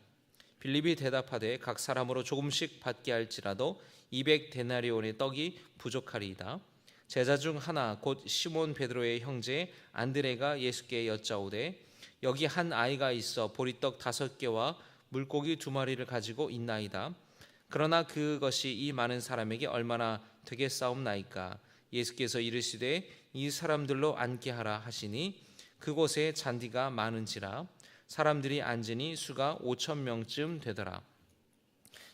빌립이 대답하되 각 사람으로 조금씩 받게 할지라도 200데나리온의 떡이 부족하리이다. 제자 중 하나 곧 시몬 베드로의 형제 안드레가 예수께 여짜오되 여기 한 아이가 있어 보리떡 5개와 물고기 2마리를 가지고 있나이다. 그러나 그것이 이 많은 사람에게 얼마나 되겠사옵나이까. 예수께서 이르시되 이 사람들로 앉게 하라 하시니 그곳에 잔디가 많은지라 사람들이 앉으니 수가 5,000명쯤 되더라.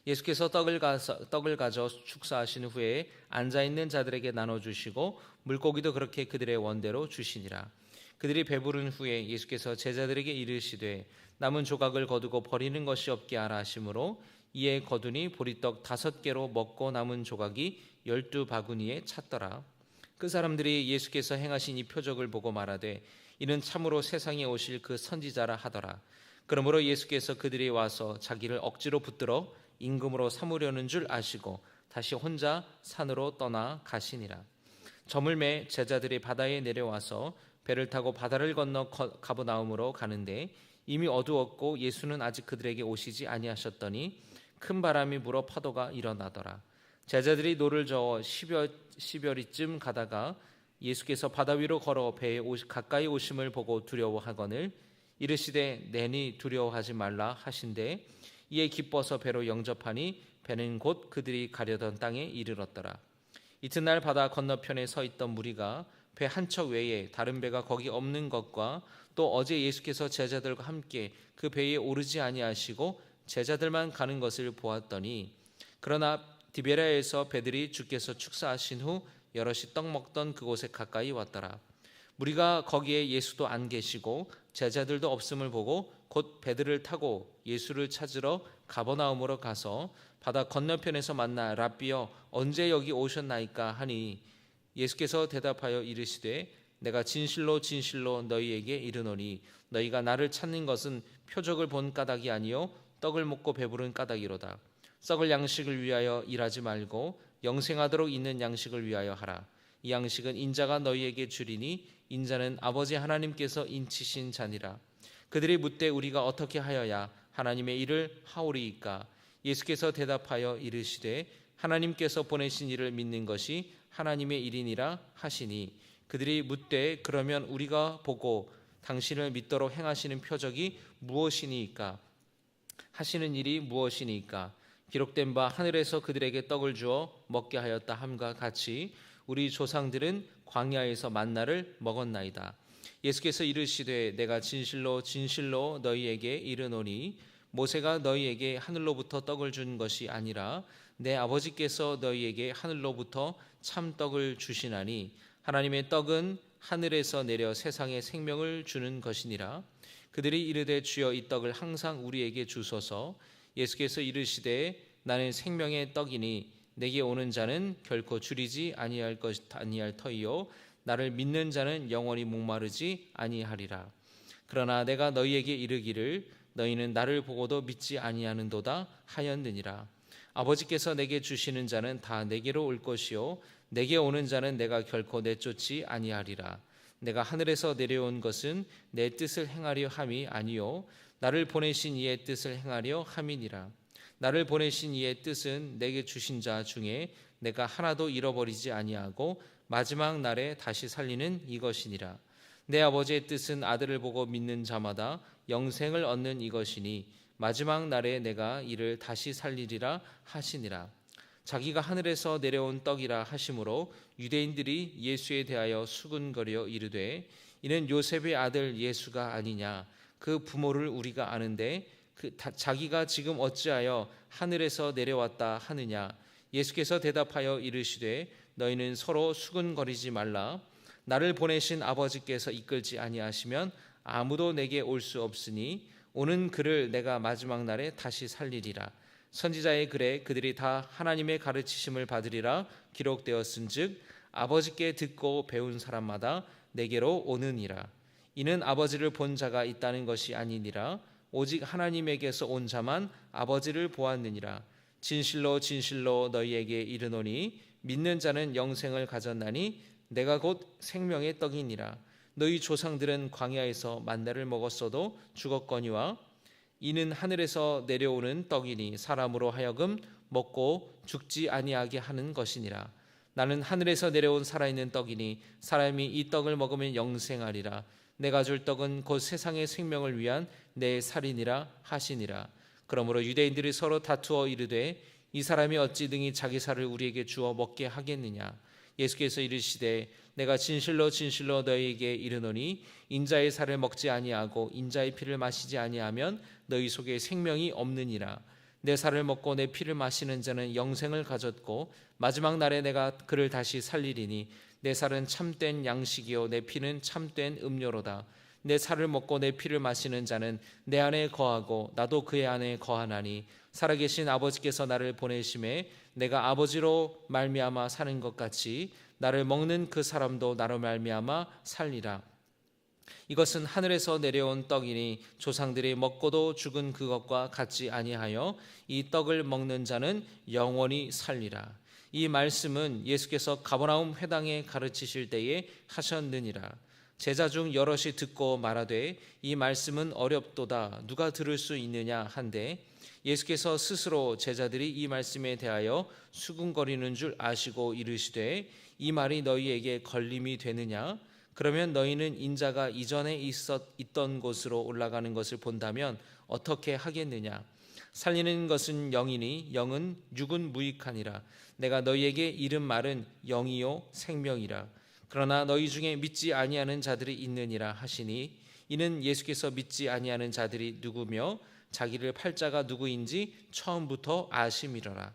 예수께서 떡을 가져 축사하신 후에 앉아있는 자들에게 나눠주시고 물고기도 그렇게 그들의 원대로 주시니라. 그들이 배부른 후에 예수께서 제자들에게 이르시되 남은 조각을 거두고 버리는 것이 없게 하라 하시므로 이에 거두니 보리떡 5개로 먹고 남은 조각이 12바구니에 찼더라. 그 사람들이 예수께서 행하신 이 표적을 보고 말하되 이는 참으로 세상에 오실 그 선지자라 하더라. 그러므로 예수께서 그들이 와서 자기를 억지로 붙들어 임금으로 삼으려는 줄 아시고 다시 혼자 산으로 떠나 가시니라. 저물매 제자들이 바다에 내려와서 배를 타고 바다를 건너 가버나움으로 가는데 이미 어두웠고 예수는 아직 그들에게 오시지 아니하셨더니 큰 바람이 불어 파도가 일어나더라. 제자들이 노를 저어 10여리쯤 가다가 예수께서 바다 위로 걸어 배에 가까이 오심을 보고 두려워하거늘 이르시되 내니 두려워하지 말라 하신대 이에 기뻐서 배로 영접하니 배는 곧 그들이 가려던 땅에 이르렀더라. 이튿날 바다 건너편에 서 있던 무리가 배 한 척 외에 다른 배가 거기 없는 것과 또 어제 예수께서 제자들과 함께 그 배에 오르지 아니하시고 제자들만 가는 것을 보았더니 그러나 디베랴에서 배들이 주께서 축사하신 후 여럿이 떡 먹던 그곳에 가까이 왔더라. 무리가 거기에 예수도 안 계시고 제자들도 없음을 보고 곧 배들을 타고 예수를 찾으러 가버나움으로 가서 바다 건너편에서 만나 랍비여 언제 여기 오셨나이까 하니 예수께서 대답하여 이르시되 내가 진실로 진실로 너희에게 이르노니 너희가 나를 찾는 것은 표적을 본 까닭이 아니요 떡을 먹고 배부른 까닭이로다. 썩을 양식을 위하여 일하지 말고 영생하도록 있는 양식을 위하여 하라. 이 양식은 인자가 너희에게 주리니 인자는 아버지 하나님께서 인치신 자니라. 그들이 묻되 우리가 어떻게 하여야 하나님의 일을 하오리이까? 예수께서 대답하여 이르시되 하나님께서 보내신 이를 믿는 것이 하나님의 일이니라 하시니 그들이 묻되 그러면 우리가 보고 당신을 믿도록 행하시는 표적이 무엇이니이까? 하시는 일이 무엇이니이까? 기록된 바 하늘에서 그들에게 떡을 주어 먹게 하였다 함과 같이 우리 조상들은 광야에서 만나를 먹었나이다. 예수께서 이르시되 내가 진실로 진실로 너희에게 이르노니 모세가 너희에게 하늘로부터 떡을 준 것이 아니라 내 아버지께서 너희에게 하늘로부터 참 떡을 주시나니 하나님의 떡은 하늘에서 내려 세상에 생명을 주는 것이니라. 그들이 이르되 주여 이 떡을 항상 우리에게 주소서. 예수께서 이르시되 나는 생명의 떡이니 내게 오는 자는 결코 줄이지 아니할 터이요 나를 믿는 자는 영원히 목마르지 아니하리라. 그러나 내가 너희에게 이르기를 너희는 나를 보고도 믿지 아니하는도다 하였느니라. 아버지께서 내게 주시는 자는 다 내게로 올 것이요 내게 오는 자는 내가 결코 내쫓지 아니하리라. 내가 하늘에서 내려온 것은 내 뜻을 행하려 함이 아니요 나를 보내신 이의 뜻을 행하려 함이니라. 나를 보내신 이의 뜻은 내게 주신 자 중에 내가 하나도 잃어버리지 아니하고 마지막 날에 다시 살리는 이것이니라. 내 아버지의 뜻은 아들을 보고 믿는 자마다 영생을 얻는 이것이니 마지막 날에 내가 이를 다시 살리리라 하시니라. 자기가 하늘에서 내려온 떡이라 하심으로 유대인들이 예수에 대하여 수군거려 이르되 이는 요셉의 아들 예수가 아니냐? 그 부모를 우리가 아는데 자기가 지금 어찌하여 하늘에서 내려왔다 하느냐? 예수께서 대답하여 이르시되 너희는 서로 수군거리지 말라. 나를 보내신 아버지께서 이끌지 아니하시면 아무도 내게 올 수 없으니 오는 그를 내가 마지막 날에 다시 살리리라. 선지자의 글에 그들이 다 하나님의 가르치심을 받으리라 기록되었은즉 아버지께 듣고 배운 사람마다 내게로 오느니라. 이는 아버지를 본 자가 있다는 것이 아니니라 오직 하나님에게서 온 자만 아버지를 보았느니라. 진실로 진실로 너희에게 이르노니 믿는 자는 영생을 가졌나니 내가 곧 생명의 떡이니라. 너희 조상들은 광야에서 만나를 먹었어도 죽었거니와 이는 하늘에서 내려오는 떡이니 사람으로 하여금 먹고 죽지 아니하게 하는 것이니라. 나는 하늘에서 내려온 살아있는 떡이니 사람이 이 떡을 먹으면 영생하리라. 내가 줄 떡은 곧 세상의 생명을 위한 내 살이니라 하시니라. 그러므로 유대인들이 서로 다투어 이르되 이 사람이 어찌 등이 자기 살을 우리에게 주어 먹게 하겠느냐? 예수께서 이르시되 내가 진실로 진실로 너희에게 이르노니 인자의 살을 먹지 아니하고 인자의 피를 마시지 아니하면 너희 속에 생명이 없느니라. 내 살을 먹고 내 피를 마시는 자는 영생을 가졌고 마지막 날에 내가 그를 다시 살리리니 내 살은 참된 양식이요 내 피는 참된 음료로다. 내 살을 먹고 내 피를 마시는 자는 내 안에 거하고 나도 그의 안에 거하나니 살아계신 아버지께서 나를 보내심에 내가 아버지로 말미암아 사는 것 같이 나를 먹는 그 사람도 나로 말미암아 살리라. 이것은 하늘에서 내려온 떡이니 조상들이 먹고도 죽은 그것과 같지 아니하여 이 떡을 먹는 자는 영원히 살리라. 이 말씀은 예수께서 가버나움 회당에 가르치실 때에 하셨느니라. 제자 중 여럿이 듣고 말하되 이 말씀은 어렵도다 누가 들을 수 있느냐 한데 예수께서 스스로 제자들이 이 말씀에 대하여 수군거리는 줄 아시고 이르시되 이 말이 너희에게 걸림이 되느냐? 그러면 너희는 인자가 이전에 있던 곳으로 올라가는 것을 본다면 어떻게 하겠느냐? 살리는 것은 영이니 영은 육은 무익하니라. 내가 너희에게 이른 말은 영이요 생명이라. 그러나 너희 중에 믿지 아니하는 자들이 있느니라 하시니 이는 예수께서 믿지 아니하는 자들이 누구며 자기를 팔자가 누구인지 처음부터 아심이로라.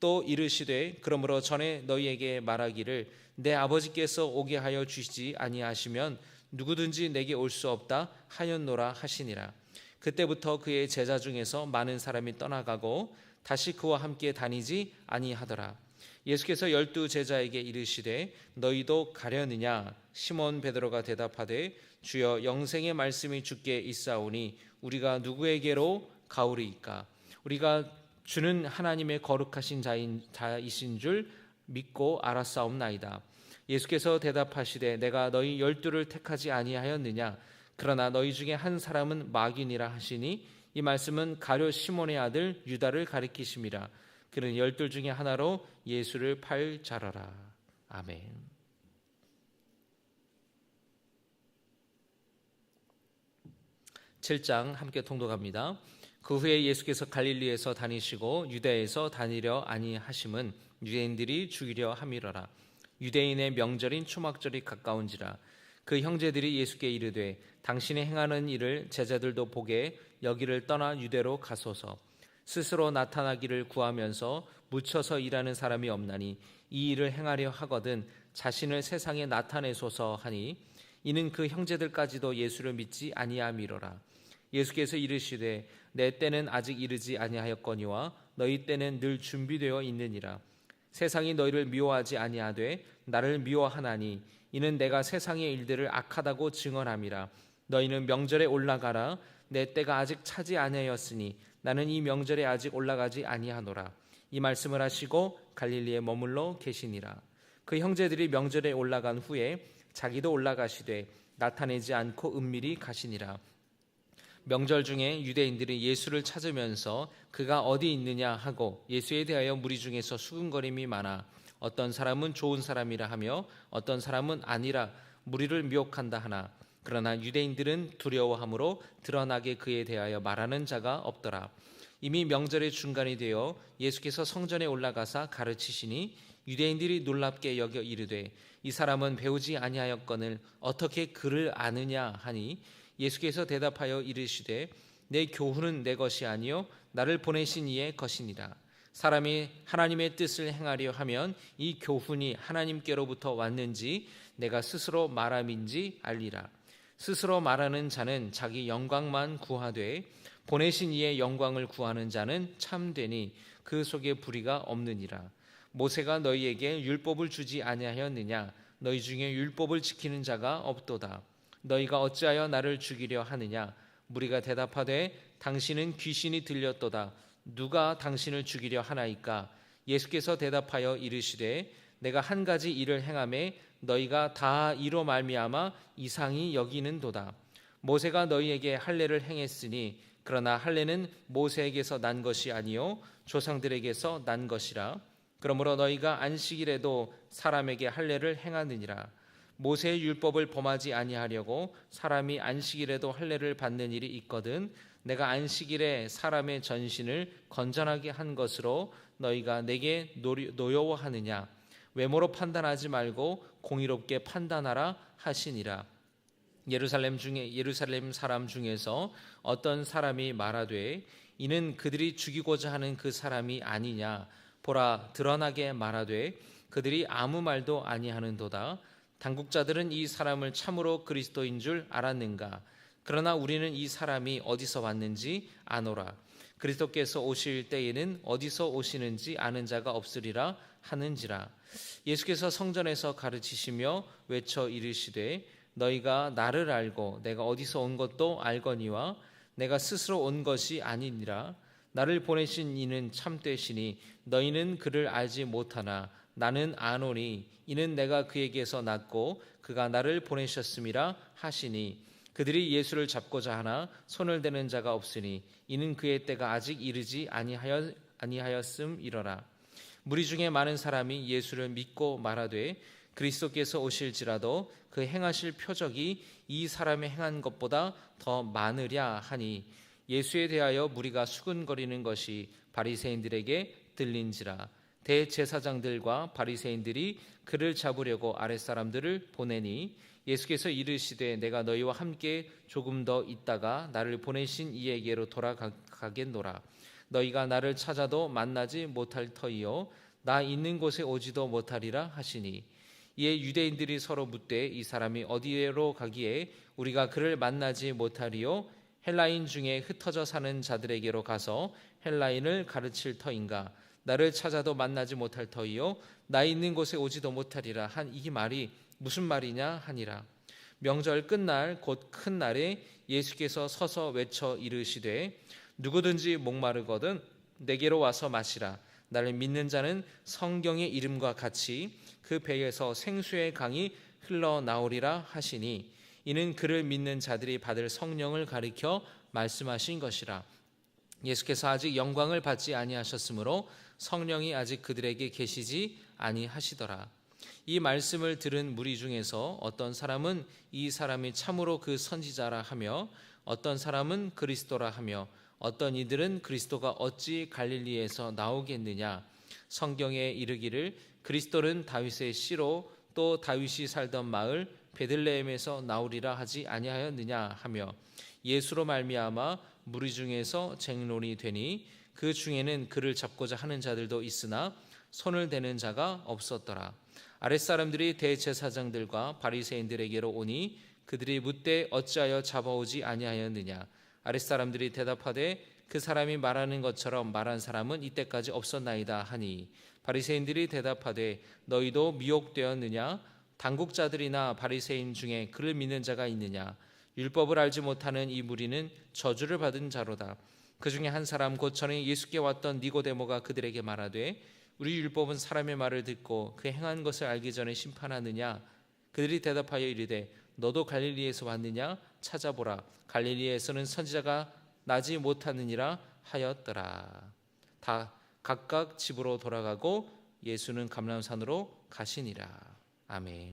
또 이르시되 그러므로 전에 너희에게 말하기를 내 아버지께서 오게 하여 주시지 아니하시면 누구든지 내게 올 수 없다 하였노라 하시니라. 그때부터 그의 제자 중에서 많은 사람이 떠나가고 다시 그와 함께 다니지 아니하더라. 예수께서 12 제자에게 이르시되 너희도 가려느냐? 시몬 베드로가 대답하되 주여 영생의 말씀이 주께 있사오니 우리가 누구에게로 가오리이까? 우리가 주는 하나님의 거룩하신 자이신 줄 믿고 알았사옵나이다. 예수께서 대답하시되 내가 너희 12를 택하지 아니하였느냐? 그러나 너희 중에 한 사람은 마귀니라 하시니 이 말씀은 가룟 시몬의 아들 유다를 가리키심이라. 그는 12 중에 하나로 예수를 팔 자라라. 아멘. 7장 함께 통독합니다. 그 후에 예수께서 갈릴리에서 다니시고 유대에서 다니려 아니하심은 유대인들이 죽이려 함이러라. 유대인의 명절인 초막절이 가까운지라. 그 형제들이 예수께 이르되 당신이 행하는 일을 제자들도 보게 여기를 떠나 유대로 가소서. 스스로 나타나기를 구하면서 묻혀서 일하는 사람이 없나니 이 일을 행하려 하거든 자신을 세상에 나타내소서 하니 이는 그 형제들까지도 예수를 믿지 아니함이로라. 예수께서 이르시되 내 때는 아직 이르지 아니하였거니와 너희 때는 늘 준비되어 있느니라. 세상이 너희를 미워하지 아니하되 나를 미워하나니 이는 내가 세상의 일들을 악하다고 증언함이라. 너희는 명절에 올라가라. 내 때가 아직 차지 아니하였으니 나는 이 명절에 아직 올라가지 아니하노라. 이 말씀을 하시고 갈릴리에 머물러 계시니라. 그 형제들이 명절에 올라간 후에 자기도 올라가시되 나타내지 않고 은밀히 가시니라. 명절 중에 유대인들이 예수를 찾으면서 그가 어디 있느냐 하고 예수에 대하여 무리 중에서 수군거림이 많아 어떤 사람은 좋은 사람이라 하며 어떤 사람은 아니라 무리를 미혹한다 하나 그러나 유대인들은 두려워함으로 드러나게 그에 대하여 말하는 자가 없더라. 이미 명절의 중간이 되어 예수께서 성전에 올라가사 가르치시니 유대인들이 놀랍게 여겨 이르되 이 사람은 배우지 아니하였거늘 어떻게 그를 아느냐 하니 예수께서 대답하여 이르시되 내 교훈은 내 것이 아니요 나를 보내신 이의 것이니라. 사람이 하나님의 뜻을 행하려 하면 이 교훈이 하나님께로부터 왔는지 내가 스스로 말함인지 알리라. 스스로 말하는 자는 자기 영광만 구하되 보내신 이의 영광을 구하는 자는 참되니 그 속에 불의가 없느니라. 모세가 너희에게 율법을 주지 아니하였느냐? 너희 중에 율법을 지키는 자가 없도다. 너희가 어찌하여 나를 죽이려 하느냐? 무리가 대답하되 당신은 귀신이 들렸도다. 누가 당신을 죽이려 하나이까? 예수께서 대답하여 이르시되 내가 한 가지 일을 행하매 너희가 다 이로 말미암아 이상히 여기는도다. 모세가 너희에게 할례를 행했으니 그러나 할례는 모세에게서 난 것이 아니요 조상들에게서 난 것이라. 그러므로 너희가 안식일에도 사람에게 할례를 행하느니라. 모세의 율법을 범하지 아니하려고 사람이 안식일에도 할례를 받는 일이 있거든 내가 안식일에 사람의 전신을 건전하게 한 것으로 너희가 내게 노여워하느냐? 외모로 판단하지 말고 공의롭게 판단하라 하시니라. 예루살렘 사람 중에서 어떤 사람이 말하되 이는 그들이 죽이고자 하는 그 사람이 아니냐? 보라 드러나게 말하되 그들이 아무 말도 아니하는도다. 당국자들은 이 사람을 참으로 그리스도인 줄 알았는가? 그러나 우리는 이 사람이 어디서 왔는지 아노라. 그리스도께서 오실 때에는 어디서 오시는지 아는 자가 없으리라 하는지라. 예수께서 성전에서 가르치시며 외쳐 이르시되 너희가 나를 알고 내가 어디서 온 것도 알거니와 내가 스스로 온 것이 아니니라. 나를 보내신 이는 참되시니 너희는 그를 알지 못하나 나는 아노니 이는 내가 그에게서 났고 그가 나를 보내셨음이라 하시니 그들이 예수를 잡고자 하나 손을 대는 자가 없으니 이는 그의 때가 아직 이르지 아니하였음이러라. 무리 중에 많은 사람이 예수를 믿고 말하되 그리스도께서 오실지라도 그 행하실 표적이 이 사람의 행한 것보다 더 많으랴 하니 예수에 대하여 무리가 수군거리는 것이 바리새인들에게 들린지라. 대제사장들과 바리새인들이 그를 잡으려고 아랫사람들을 보내니 예수께서 이르시되 내가 너희와 함께 조금 더 있다가 나를 보내신 이에게로 돌아가겠노라. 너희가 나를 찾아도 만나지 못할 터이요 나 있는 곳에 오지도 못하리라 하시니 이에 유대인들이 서로 묻되 이 사람이 어디로 가기에 우리가 그를 만나지 못하리요 헬라인 중에 흩어져 사는 자들에게로 가서 헬라인을 가르칠 터인가 나를 찾아도 만나지 못할 터이요 나 있는 곳에 오지도 못하리라 한 이 말이 무슨 말이냐 하니라. 명절 끝날 곧 큰 날에 예수께서 서서 외쳐 이르시되 누구든지 목마르거든 내게로 와서 마시라. 나를 믿는 자는 성경의 이름과 같이 그 배에서 생수의 강이 흘러나오리라 하시니 이는 그를 믿는 자들이 받을 성령을 가리켜 말씀하신 것이라. 예수께서 아직 영광을 받지 아니하셨으므로 성령이 아직 그들에게 계시지 아니하시더라. 이 말씀을 들은 무리 중에서 어떤 사람은 이 사람이 참으로 그 선지자라 하며 어떤 사람은 그리스도라 하며 어떤 이들은 그리스도가 어찌 갈릴리에서 나오겠느냐 성경에 이르기를 그리스도는 다윗의 씨로 또 다윗이 살던 마을 베들레헴에서 나오리라 하지 아니하였느냐 하며 예수로 말미암아 무리 중에서 쟁론이 되니 그 중에는 그를 잡고자 하는 자들도 있으나 손을 대는 자가 없었더라. 아랫사람들이 대제사장들과 바리새인들에게로 오니 그들이 묻되 어찌하여 잡아오지 아니하였느냐. 아랫사람들이 대답하되 그 사람이 말하는 것처럼 말한 사람은 이때까지 없었나이다 하니 바리새인들이 대답하되 너희도 미혹되었느냐. 당국자들이나 바리새인 중에 그를 믿는 자가 있느냐. 율법을 알지 못하는 이 무리는 저주를 받은 자로다. 그 중에 한 사람 곧 전에 예수께 왔던 니고데모가 그들에게 말하되 우리 율법은 사람의 말을 듣고 그 행한 것을 알기 전에 심판하느냐. 그들이 대답하여 이르되 너도 갈릴리에서 왔느냐. 찾아보라. 갈릴리에서는 선지자가 나지 못하느니라 하였더라. 다 각각 집으로 돌아가고 예수는 감람산으로 가시니라. 아멘.